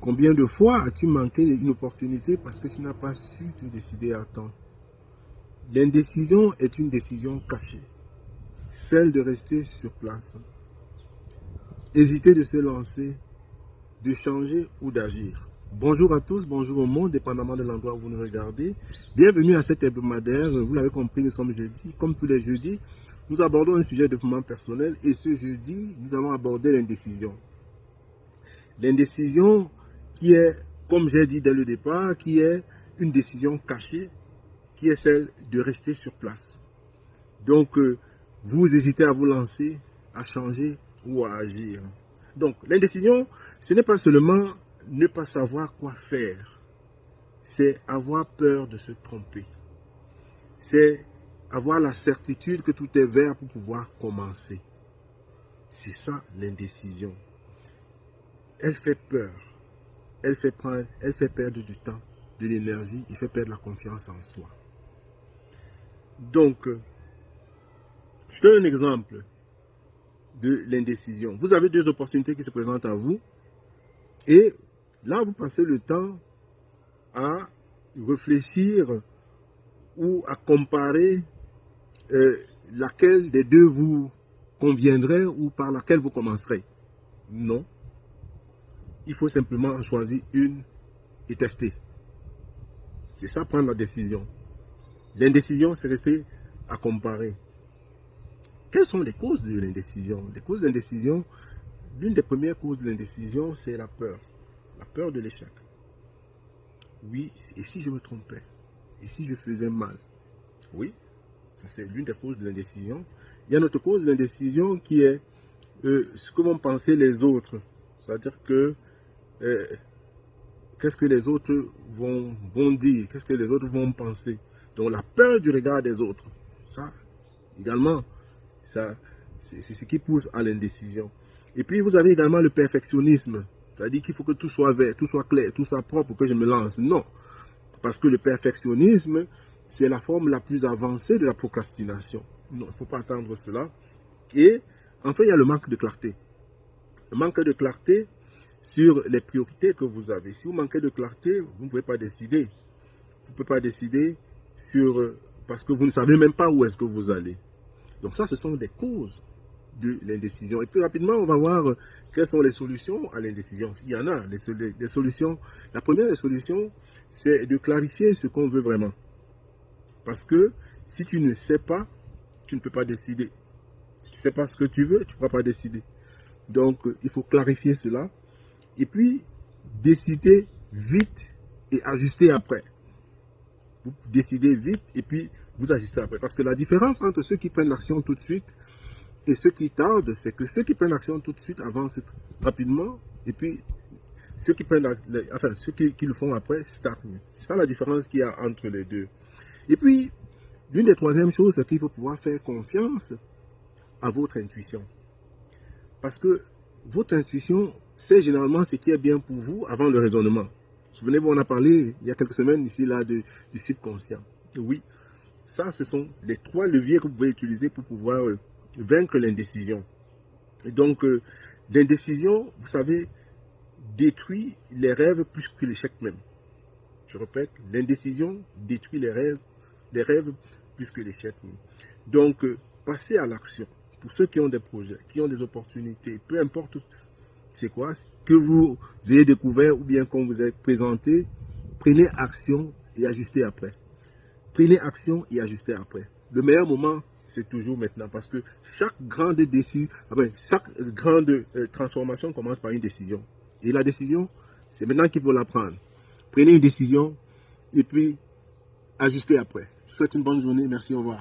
Combien de fois as-tu manqué une opportunité parce que tu n'as pas su te décider à temps? L'indécision est une décision cachée, celle de rester sur place, hésiter de se lancer, de changer ou d'agir. Bonjour à tous, bonjour au monde, dépendamment de l'endroit où vous nous regardez. Bienvenue à cet hebdomadaire. Vous l'avez compris, nous sommes jeudi. Comme tous les jeudis, nous abordons un sujet de développement personnel et ce jeudi, nous allons aborder l'indécision. L'indécision qui est, comme j'ai dit dès le départ, qui est une décision cachée, qui est celle de rester sur place. Donc, vous hésitez à vous lancer, à changer ou à agir. Donc, l'indécision, ce n'est pas seulement ne pas savoir quoi faire, c'est avoir peur de se tromper. C'est avoir la certitude que tout est vert pour pouvoir commencer. C'est ça l'indécision. Elle fait peur. Elle fait perdre du temps, de l'énergie et fait perdre la confiance en soi. Donc, je donne un exemple de l'indécision. Vous avez deux opportunités qui se présentent à vous et là, vous passez le temps à réfléchir ou à comparer laquelle des deux vous conviendrait ou par laquelle vous commencerez. Non. Il faut simplement choisir une et tester. C'est ça, prendre la décision. L'indécision, c'est rester à comparer. Quelles sont les causes de l'indécision? Les causes de l'indécision, l'une des premières causes de l'indécision, c'est la peur. La peur de l'échec. Oui, et si je me trompais? Et si je faisais mal? Oui, ça c'est l'une des causes de l'indécision. Il y a une autre cause de l'indécision qui est ce que vont penser les autres. C'est-à-dire que qu'est-ce que les autres vont dire? Qu'est-ce que les autres vont penser? Donc la peur du regard des autres. Ça, également, c'est ce qui pousse à l'indécision. Et puis vous avez également le perfectionnisme. C'est-à-dire qu'il faut que tout soit vert, tout soit clair, tout soit propre pour que je me lance. Non. Parce que le perfectionnisme, c'est la forme la plus avancée de la procrastination. Non, il ne faut pas attendre cela. Et enfin, il y a le manque de clarté. Le manque de clarté sur les priorités que vous avez. Si vous manquez de clarté, vous ne pouvez pas décider. Vous ne pouvez pas décider parce que vous ne savez même pas où est-ce que vous allez. Donc ça, ce sont des causes de l'indécision. Et puis rapidement, on va voir quelles sont les solutions à l'indécision. Il y en a, des solutions. La première des solutions, c'est de clarifier ce qu'on veut vraiment. Parce que si tu ne sais pas, tu ne peux pas décider. Si tu ne sais pas ce que tu veux, tu ne pourras pas décider. Donc, il faut clarifier cela. Et puis, décider vite et ajuster après. Vous décidez vite et puis vous ajustez après. Parce que la différence entre ceux qui prennent l'action tout de suite et ceux qui tardent, c'est que ceux qui prennent l'action tout de suite avancent rapidement. Et puis, ceux qui le font après stagnent. C'est ça la différence qu'il y a entre les deux. Et puis, l'une des troisièmes choses, c'est qu'il faut pouvoir faire confiance à votre intuition. Parce que votre intuition, c'est généralement ce qui est bien pour vous avant le raisonnement. Souvenez-vous, on a parlé il y a quelques semaines ici là du subconscient. Oui, ça, ce sont les trois leviers que vous pouvez utiliser pour pouvoir vaincre l'indécision. Et donc, l'indécision, vous savez, détruit les rêves plus que l'échec même. Je répète, l'indécision détruit les rêves plus que l'échec même. Donc, passez à l'action. Pour ceux qui ont des projets, qui ont des opportunités, peu importe c'est quoi, que vous ayez découvert ou bien qu'on vous ait présenté, prenez action et ajustez après. Prenez action et ajustez après. Le meilleur moment, c'est toujours maintenant parce que chaque grande transformation commence par une décision. Et la décision, c'est maintenant qu'il faut la prendre. Prenez une décision et puis ajustez après. Je vous souhaite une bonne journée. Merci, au revoir.